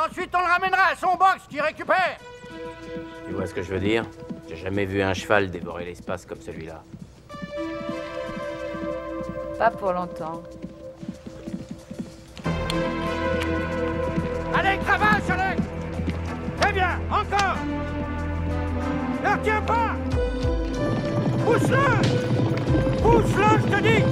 ensuite on le ramènera à son box qui récupère. Tu vois ce que je veux dire? J'ai jamais vu un cheval dévorer l'espace comme celui-là. Pas pour longtemps. Allez, cravache, Alex! Très bien, encore! Ne retiens pas! Pousse-le! Pousse-le, je te dis!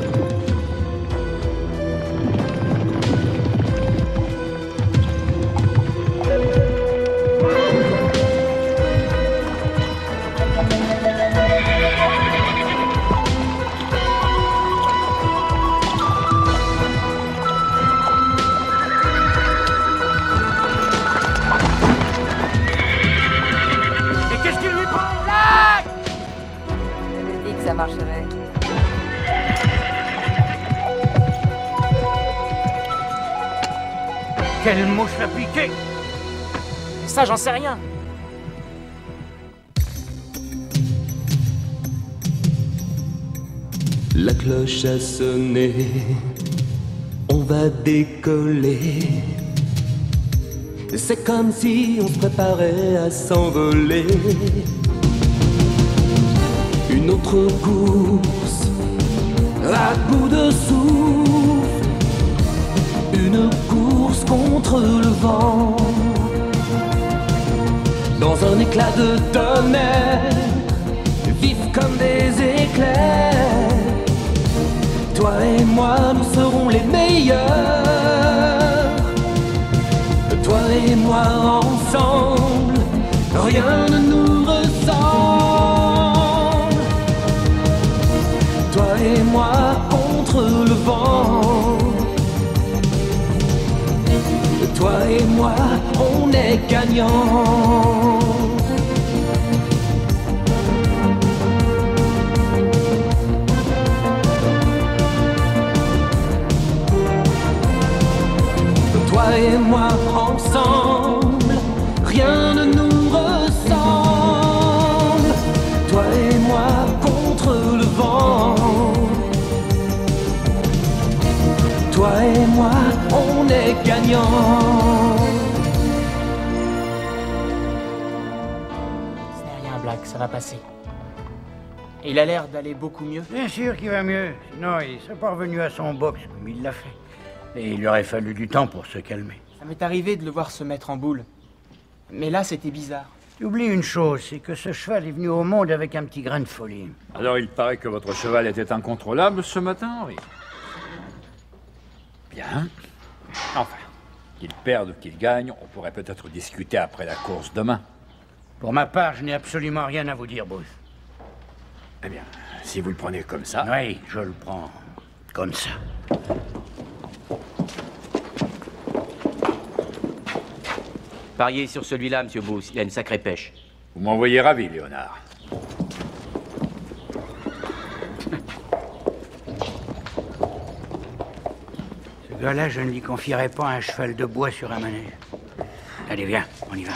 Ça marcherait. Quelle mouche l'a piqué? Ça, j'en sais rien. La cloche a sonné, on va décoller. C'est comme si on se préparait à s'envoler. Une autre course, à bout de souffle. Une course contre le vent. Dans un éclat de tonnerre, vifs comme des éclairs. Toi et moi, nous serons les meilleurs. Toi et moi ensemble, rien ne nous ressemble. Toi et moi contre le vent. Toi et moi, on est gagnants. Toi et moi ensemble, rien ne nous ressemble. Toi et moi contre le vent. Toi et moi, on est gagnants. Ce n'est rien, Black, ça va passer. Et il a l'air d'aller beaucoup mieux. Bien sûr qu'il va mieux. Sinon, il serait pas revenu à son box comme il l'a fait. Et il lui aurait fallu du temps pour se calmer. Ça m'est arrivé de le voir se mettre en boule. Mais là, c'était bizarre. Tu oublies une chose, c'est que ce cheval est venu au monde avec un petit grain de folie. Alors il paraît que votre cheval était incontrôlable ce matin, Henri. Bien. Enfin, qu'il perde ou qu'il gagne, on pourrait peut-être discuter après la course demain. Pour ma part, je n'ai absolument rien à vous dire, Bruce. Eh bien, si vous le prenez comme ça... Oui, je le prends comme ça. Pariez sur celui-là, monsieur Booth. Il a une sacrée pêche. Vous m'envoyez ravi, Léonard. Ce gars-là, je ne lui confierai pas un cheval de bois sur un manège. Allez, viens, on y va.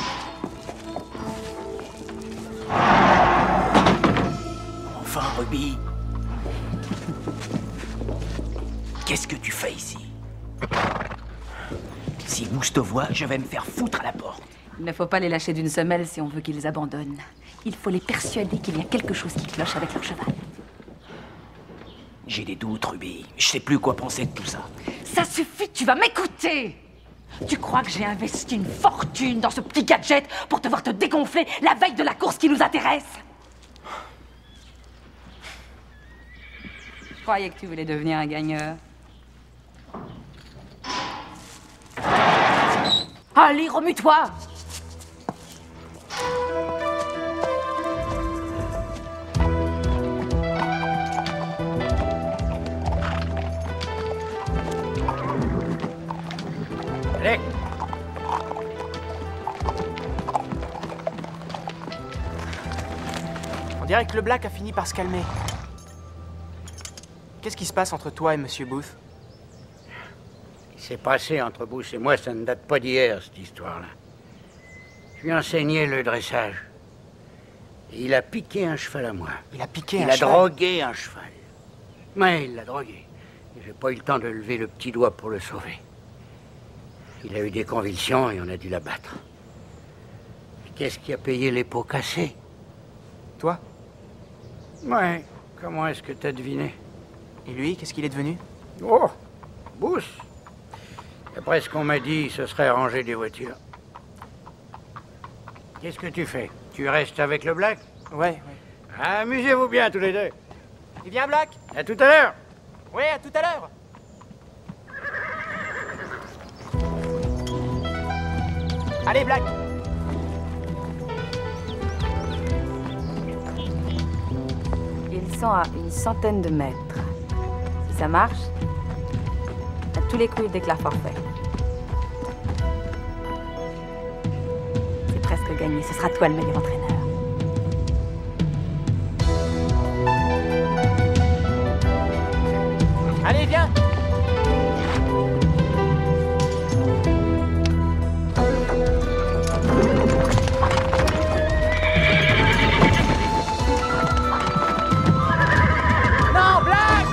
Enfin, Ruby. Qu'est-ce que tu fais ici? Si Booth te voit, je vais me faire foutre à la porte. Il ne faut pas les lâcher d'une semelle si on veut qu'ils abandonnent. Il faut les persuader qu'il y a quelque chose qui cloche avec leur cheval. J'ai des doutes, Ruby. Je sais plus quoi penser de tout ça. Ça suffit, tu vas m'écouter! Tu crois que j'ai investi une fortune dans ce petit gadget pour te voir te dégonfler la veille de la course qui nous intéresse? Je croyais que tu voulais devenir un gagneur. Allez, remue-toi! Allez! On dirait que le Black a fini par se calmer. Qu'est-ce qui se passe entre toi et Monsieur Booth? Ce qui s'est passé entre Booth et moi, ça ne date pas d'hier, cette histoire-là. Je lui ai enseigné le dressage. Et il a piqué un cheval à moi. Il a piqué un cheval? Il a drogué un cheval. Oui, il l'a drogué. Et j'ai pas eu le temps de lever le petit doigt pour le sauver. Il a eu des convulsions et on a dû l'abattre. Qu'est-ce qui a payé les pots cassés? Toi? Ouais, comment est-ce que t'as deviné? Et lui, qu'est-ce qu'il est devenu? Oh, Bous. D'après ce qu'on m'a dit, il se serait rangé des voitures. Qu'est-ce que tu fais? Tu restes avec le Black? Ouais. Amusez-vous bien tous les deux. Et viens, Black? À tout à l'heure. Ouais, à tout à l'heure. Allez, Black. Ils sont à une centaine de mètres. Si ça marche, à tous les coups, ils déclarent forfait. C'est presque gagné. Ce sera toi le meilleur entraîneur. Allez, viens. Non, Black!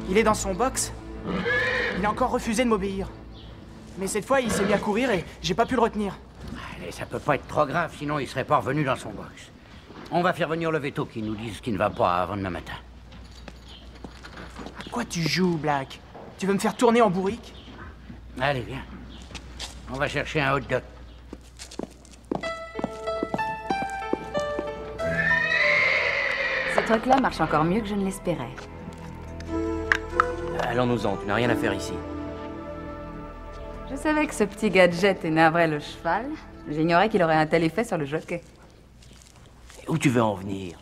Il est dans son box. Il a encore refusé de m'obéir. Mais cette fois, il s'est mis à courir et j'ai pas pu le retenir. Allez, ça peut pas être trop grave, sinon il serait pas revenu dans son box. On va faire venir le veto qui nous dise ce qui ne va pas avant demain matin. À quoi tu joues, Black? Tu veux me faire tourner en bourrique? Allez, viens. On va chercher un hot dog. Ce truc-là marche encore mieux que je ne l'espérais. Allons-nous-en, tu n'as rien à faire ici. Je savais que ce petit gadget énerverait le cheval. J'ignorais qu'il aurait un tel effet sur le jockey. Où tu veux en venir?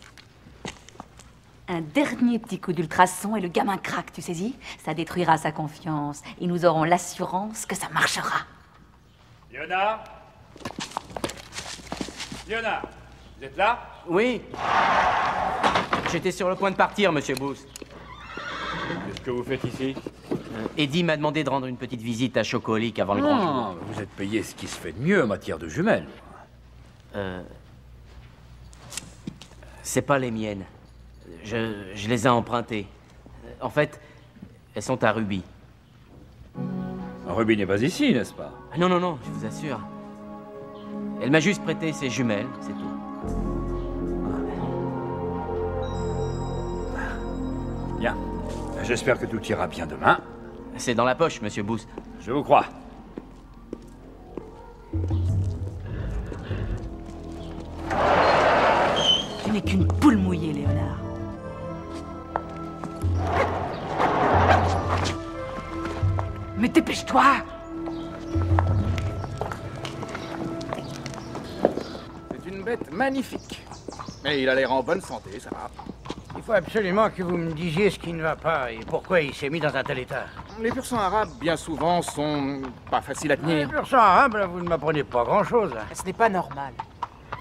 Un dernier petit coup d'ultrason et le gamin craque, tu saisis? Ça détruira sa confiance et nous aurons l'assurance que ça marchera. Léonard? Léonard, vous êtes là? Oui. J'étais sur le point de partir, monsieur Booth. Qu'est-ce que vous faites ici? Eddie m'a demandé de rendre une petite visite à Chocolic avant le grand jour. Vous êtes payé ce qui se fait de mieux en matière de jumelles. C'est pas les miennes. Je les ai empruntées. En fait, elles sont à Ruby. Ruby n'est pas ici, n'est-ce pas? Ah non, non, non, je vous assure. Elle m'a juste prêté ses jumelles, c'est tout. Bien. J'espère que tout ira bien demain. C'est dans la poche, monsieur Booth. Je vous crois. Tu n'es qu'une poule mouillée, Léonard. Mais dépêche-toi! C'est une bête magnifique. Mais il a l'air en bonne santé, ça va. Il faut absolument que vous me disiez ce qui ne va pas et pourquoi il s'est mis dans un tel état. Les pur sang arabes, bien souvent, sont pas faciles à Les tenir. pur sang arabe, là, vous ne m'apprenez pas grand-chose. Ce n'est pas normal.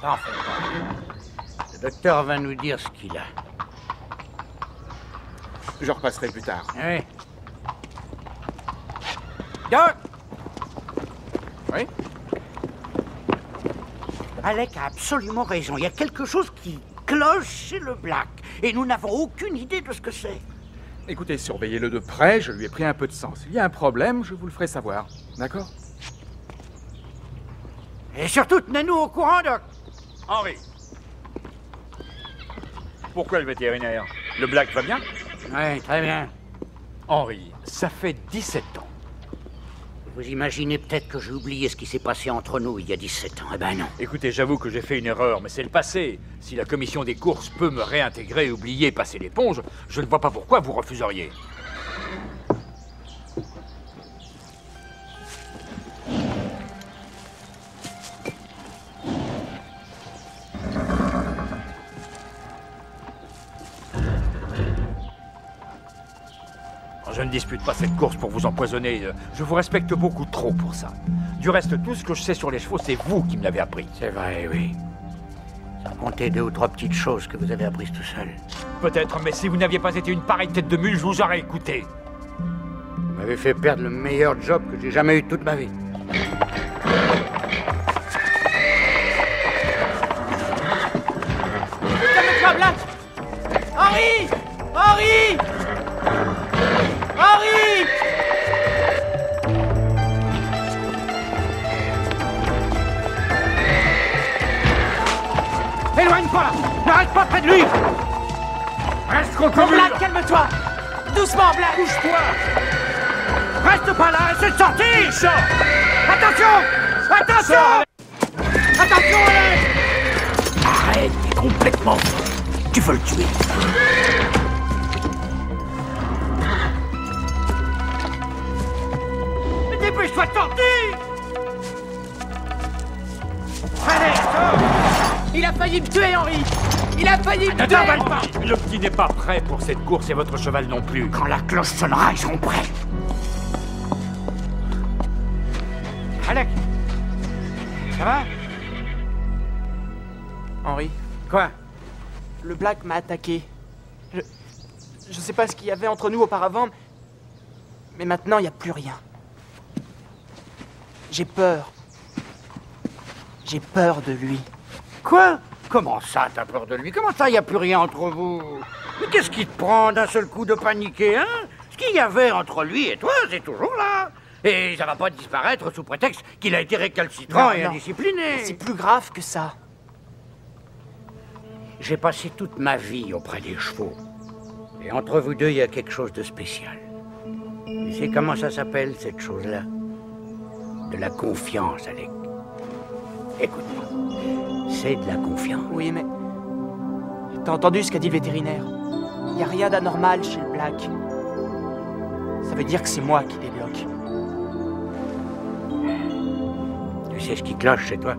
T'en fais pas. Le docteur va nous dire ce qu'il a. Je repasserai plus tard. Oui. Doc! Oui? Alec a absolument raison. Il y a quelque chose qui cloche chez le Black. Et nous n'avons aucune idée de ce que c'est. Écoutez, surveillez-le de près, je lui ai pris un peu de sang. S'il y a un problème, je vous le ferai savoir. D'accord? Et surtout, tenez-nous au courant, Doc. Henri. Pourquoi le vétérinaire? Le Black va bien? Oui, très bien. Henri, ça fait 17 ans. Vous imaginez peut-être que j'ai oublié ce qui s'est passé entre nous il y a 17 ans. Eh ben non. Écoutez, j'avoue que j'ai fait une erreur, mais c'est le passé. Si la commission des courses peut me réintégrer et oublier passer l'éponge, je ne vois pas pourquoi vous refuseriez. Je ne dispute pas cette course pour vous empoisonner. Je vous respecte beaucoup trop pour ça. Du reste, tout ce que je sais sur les chevaux, c'est vous qui me l'avez appris. C'est vrai, oui. Comptez 2 ou 3 petites choses que vous avez apprises tout seul. Peut-être, mais si vous n'aviez pas été une pareille tête de mule, je vous aurais écouté. Vous m'avez fait perdre le meilleur job que j'ai jamais eu de toute ma vie. Calme-toi, Black! Henry! Henry! Henry! Éloigne-toi là! Ne reste pas près de lui! Reste contre lui! Black, calme-toi! Doucement, Black! Bouge-toi! Reste pas là! Essaie de sortir! Sors! Attention! Attention! Attention, allez! Arrête, t'es complètement fou. Tu veux le tuer. Mais dépêche-toi de sortir! Allez, sors! Il a failli me tuer, Henry! Il a failli me Ne tuer! t'emballe pas! Le petit n'est pas prêt pour cette course et votre cheval non plus. Quand la cloche sonnera, ils seront prêts. Alec! Ça va? Henry, Quoi? le Black m'a attaqué. Je sais pas ce qu'il y avait entre nous auparavant, mais maintenant, il n'y a plus rien. J'ai peur. J'ai peur de lui. Quoi? Comment ça, t'as peur de lui? Comment ça, il n'y a plus rien entre vous? Mais qu'est-ce qui te prend d'un seul coup de paniquer, hein? Ce qu'il y avait entre lui et toi, c'est toujours là. Et ça va pas disparaître sous prétexte qu'il a été récalcitrant et Non. indiscipliné. C'est plus grave que ça. J'ai passé toute ma vie auprès des chevaux. Et entre vous deux, il y a quelque chose de spécial. Tu sais comment ça s'appelle, cette chose-là? De la confiance, Alec. Écoute-moi, c'est de la confiance. Oui, mais... T'as entendu ce qu'a dit le vétérinaire? Il n'y a rien d'anormal chez le Black. Ça veut dire que c'est moi qui débloque. Tu sais ce qui cloche chez toi?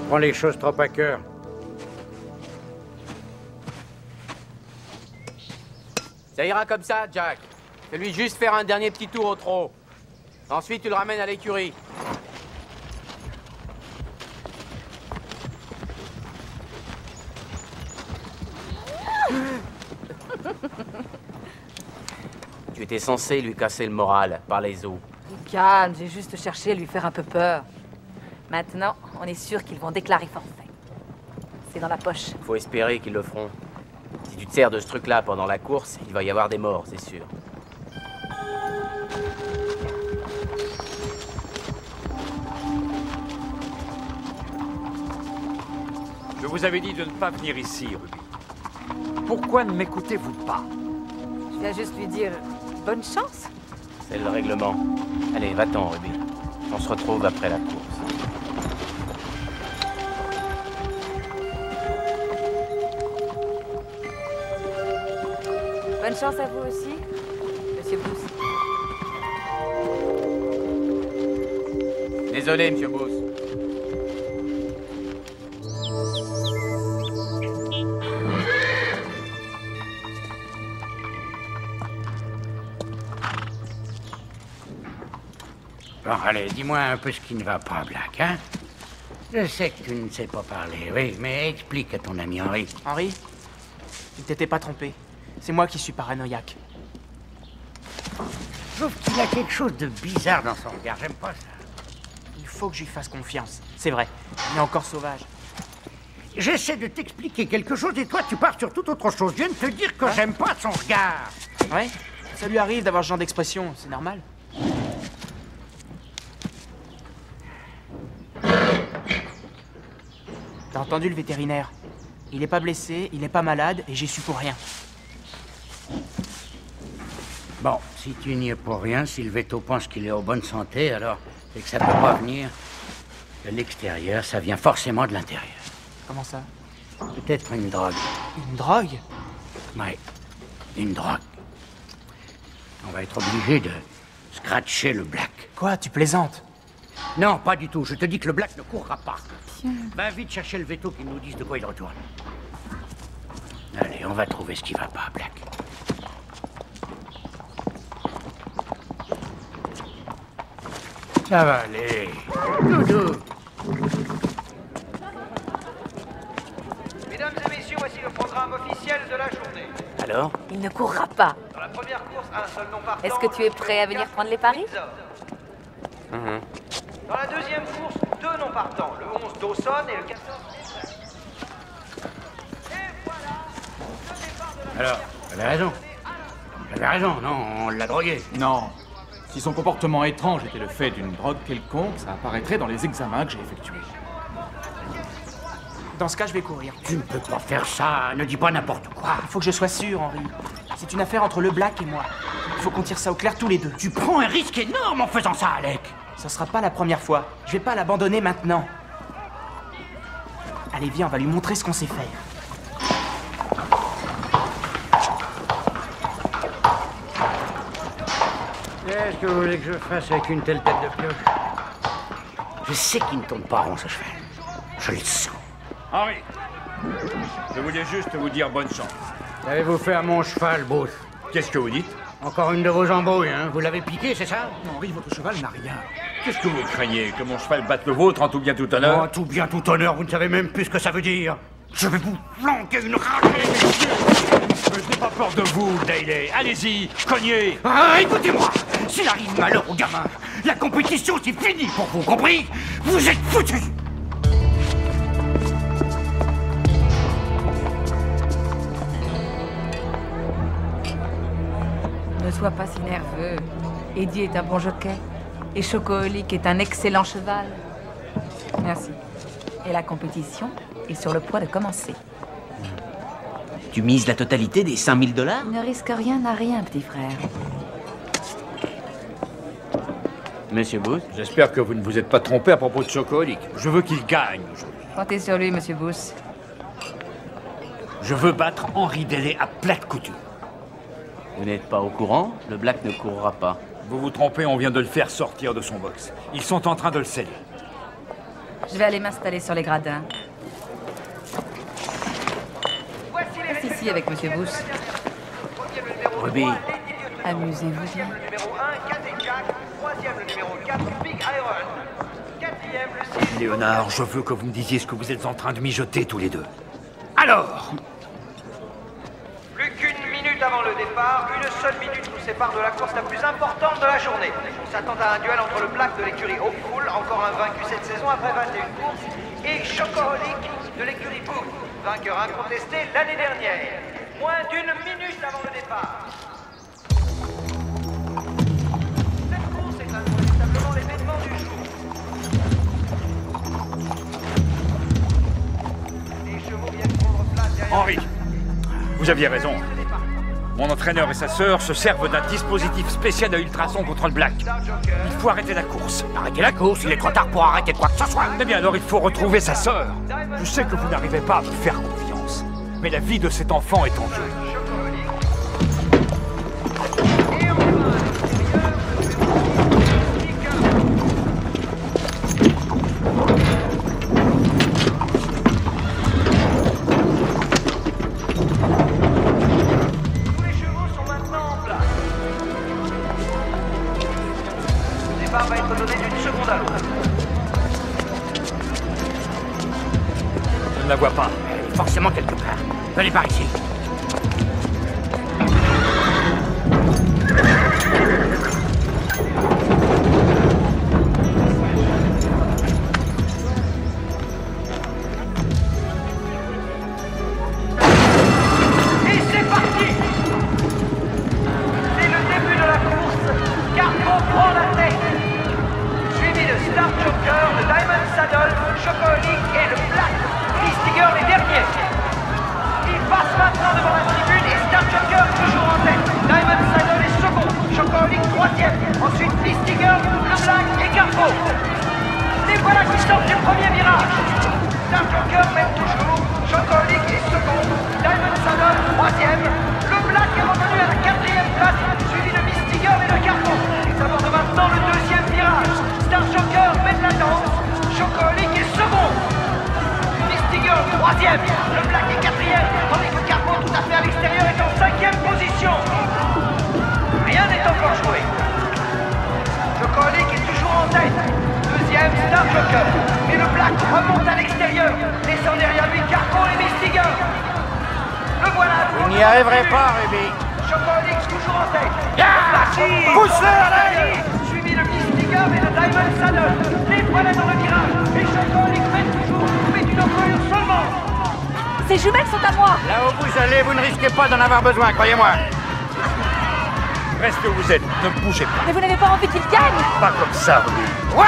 Prends les choses trop à cœur. Ça ira comme ça, Jack. Fais-lui juste faire un dernier petit tour au trot. Ensuite, tu le ramènes à l'écurie. Tu étais censé lui casser le moral par les os. Calme, j'ai juste cherché à lui faire un peu peur. Maintenant, on est sûr qu'ils vont déclarer forfait. C'est dans la poche. Faut espérer qu'ils le feront. Si tu te sers de ce truc-là pendant la course, il va y avoir des morts, c'est sûr. Je vous avais dit de ne pas venir ici, Ruby. Pourquoi ne m'écoutez-vous pas? Je viens juste lui dire bonne chance. C'est le règlement. Allez, va-t'en, Ruby. On se retrouve après la course. Bonne chance à vous aussi, Monsieur Booth. Désolé, Monsieur Booth. Bon, allez, dis-moi un peu ce qui ne va pas, Black, hein? Je sais que tu ne sais pas parler, oui, mais explique à ton ami Henry. Henry, tu t'étais pas trompé. C'est moi qui suis paranoïaque. Je trouve qu'il y a quelque chose de bizarre dans son regard, j'aime pas ça. Il faut que je lui fasse confiance. C'est vrai, il est encore sauvage. J'essaie de t'expliquer quelque chose et toi tu pars sur toute autre chose. Je viens de te dire que j'aime pas son regard. Ouais, ça lui arrive d'avoir ce genre d'expression, c'est normal. T'as entendu le vétérinaire? Il est pas blessé, il est pas malade et j'y suis pour rien. Bon, si tu n'y es pour rien, si le veto pense qu'il est en bonne santé, alors c'est que ça peut pas venir de l'extérieur, ça vient forcément de l'intérieur. Comment ça? Peut-être une drogue. Une drogue? Oui, une drogue. On va être obligé de scratcher le Black. Quoi, tu plaisantes? Non, pas du tout. Je te dis que le Black ne courra pas. Va vite chercher le veto qu'ils nous disent de quoi il retourne. Allez, on va trouver ce qui va pas, Black. Ça va aller. Doudou. voici le programme officiel de la journée. Alors? Il ne courra pas. Dans la première course, un seul nom partant. Est-ce que tu es prêt à venir prendre les paris? Dans la deuxième course, 2 noms partants. Le 11 Dawson et le 14 Alors, vous avez raison. Vous avez raison, non, on l'a drogué. Non. Si son comportement étrange était le fait d'une drogue quelconque, ça apparaîtrait dans les examens que j'ai effectués. Dans ce cas, je vais courir. Tu ne peux pas faire ça, ne dis pas n'importe quoi. Il faut que je sois sûr, Henry. C'est une affaire entre le Black et moi. Il faut qu'on tire ça au clair tous les deux. Tu prends un risque énorme en faisant ça, Alec. Ce sera pas la première fois. Je vais pas l'abandonner maintenant. Allez, viens, on va lui montrer ce qu'on sait faire. Qu'est-ce que vous voulez que je fasse avec une telle tête de pioche? Je sais qu'il ne tourne pas rond, ce cheval. Je le sens. Henri, je voulais juste vous dire bonne chance. Qu'avez-vous fait à mon cheval, Bruce? Qu'est-ce que vous dites? Encore une de vos embrouilles, hein? Vous l'avez piqué, c'est ça? Henri, votre cheval n'a rien. Qu'est-ce que vous craignez? Que mon cheval batte le vôtre en tout bien tout honneur? Oh, tout bien, tout honneur, vous ne savez même plus ce que ça veut dire. Je vais vous flanquer une raclée. Je n'ai pas peur de vous, Daly. Allez-y, cognez. Ah, écoutez-moi. S'il arrive malheur au gamin, la compétition, c'est fini pour vous, compris? Vous êtes foutus. Ne sois pas si nerveux. Eddie est un bon jockey. Et Chocoholic est un excellent cheval. Merci. Et la compétition est sur le point de commencer. Tu mises la totalité des 5 000 $? Ne risque rien à rien, petit frère. Monsieur Booth? J'espère que vous ne vous êtes pas trompé à propos de Chocoholic. Je veux qu'il gagne aujourd'hui. Comptez sur lui, monsieur Booth. Je veux battre Henry Daly à plate couture. Vous n'êtes pas au courant? Le Black ne courra pas. Vous vous trompez, on vient de le faire sortir de son box. Ils sont en train de le sceller. Je vais aller m'installer sur les gradins. Reste ici avec monsieur Booth. Ruby, Amusez-vous bien. Le numéro 1, Cat et Jack. Troisième, le numéro 4, Big Iron. Quatrième, le 6. Léonard, je veux que vous me disiez ce que vous êtes en train de mijoter tous les deux. Alors, Plus qu'une minute avant le départ, une seule minute nous sépare de la course la plus importante de la journée. On s'attend à un duel entre le Black de l'écurie Hopeful, encore invaincu cette saison après 21 courses, et Chocoholic de l'écurie Booth, vainqueur incontesté l'année dernière. Moins d'une minute avant le départ. Cette course est incontestablement l'événement du jour. Les chevaux viennent prendre place derrière. Henri, vous aviez raison. Mon entraîneur et sa sœur se servent d'un dispositif spécial à ultrasons contre le Black. Il faut arrêter la course. Arrêtez la course, il est trop tard pour arrêter quoi que ce soit. Eh bien alors il faut retrouver sa sœur. Je sais que vous n'arrivez pas à me faire confiance, mais la vie de cet enfant est en jeu. Va être donné d'une seconde à l'autre. Je ne la vois pas. Elle est forcément quelque part. Venez par ici. Et c'est parti! C'est le début de la course. Carpo prend la tête. Suivi de Star Joker, de Diamond Saddle, Chocoholic et le Black. Listiger les derniers. Il passe maintenant devant la tribune et Star Joker toujours en tête. Diamond Saddle est second, Chocoholic troisième. Ensuite Listiger, le Black et Carpo. Les voilà qui sortent du premier virage. Star Joker mène toujours, Chocoholic est second, Diamond Saddle troisième. Le Black est revenu à la quatrième place, suivi de Listiger et de Carpo. Ils abordent maintenant le deuxième virage. Star Joker mène la danse, Chocoholic est second. Listiger troisième, le Black est quatrième, tandis que Carpo tout à fait à l'extérieur est en cinquième position. Rien n'est encore joué. Chocoholic est toujours en tête. Deuxième, Star Joker. Mais le Black remonte à l'extérieur, laissant derrière lui Carpo et Listiger. n'y arriverai pas, Ruby. Chocolix toujours en tête. Pousse-le, allez! Suivi de Mystiger et de Diamond Saddle. Les voilà dans le virage. Et Chocolix mène toujours, mais d'une encolure seulement. Ces jumelles sont à moi. Là où vous allez, vous ne risquez pas d'en avoir besoin, croyez-moi. Restez où vous êtes, ne bougez pas. Mais vous n'avez pas envie qu'il gagne? Pas comme ça, Ruby. Ouais!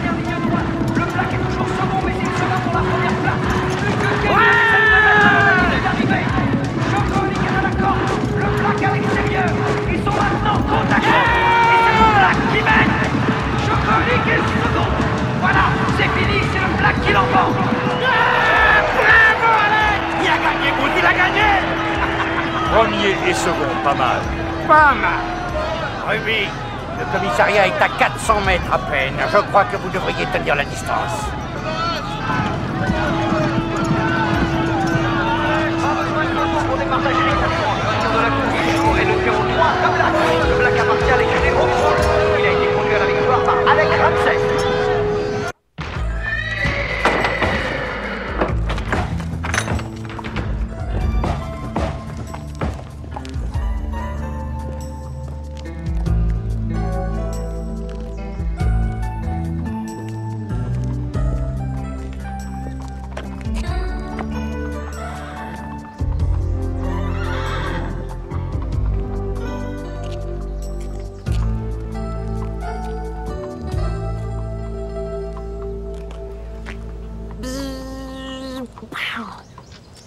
Dernière ligne droite. Le Black est toujours second, mais il se bat pour la première place. Plus que Kenny d'arriver. Chocolix est à la corde. Le Black à l'extérieur. Ils sont maintenant côte à côte. Et c'est le Black qui mène. Chocolix est second. Voilà, c'est fini, c'est le Black qui l'emporte. Bravo, Alex! Il a gagné, Bruce, il a gagné! Premier et second, pas mal. Pas mal. Ruby, le commissariat est à 400 mètres à peine. Je crois que vous devriez tenir la distance. Pour départager les plateformes, le vainqueur de la course du jour est le numéro 3, le Black. Le Black appartient à l'écurie Rockfall. Il a été conduit à la victoire par Alex Ramsey.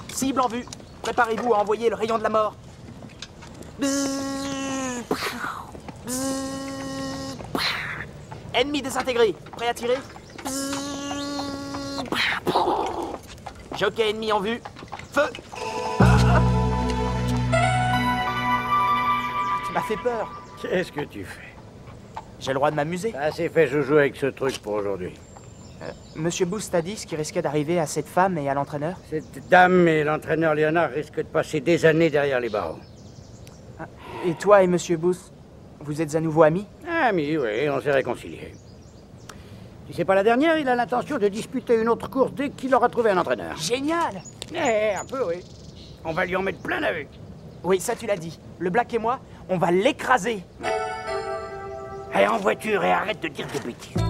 Cible en vue. Préparez-vous à envoyer le rayon de la mort. Ennemi désintégré. Prêt à tirer? Jockey ennemi en vue. Feu! Tu m'as fait peur. Qu'est-ce que tu fais? J'ai le droit de m'amuser. Assez fait joujou avec ce truc pour aujourd'hui. Monsieur Boost a dit ce qui risquait d'arriver à cette femme et à l'entraîneur? Cette dame et l'entraîneur Léonard risquent de passer des années derrière les barreaux. Et toi et Monsieur Boost, vous êtes à nouveau amis? Amis, oui, on s'est réconciliés. Si c'est pas la dernière, il a l'intention de disputer une autre course dès qu'il aura trouvé un entraîneur. Génial! Un peu, oui. On va lui en mettre plein la vue. Oui, ça tu l'as dit. Le Black et moi, on va l'écraser. Allez, en voiture et arrête de dire des bêtises.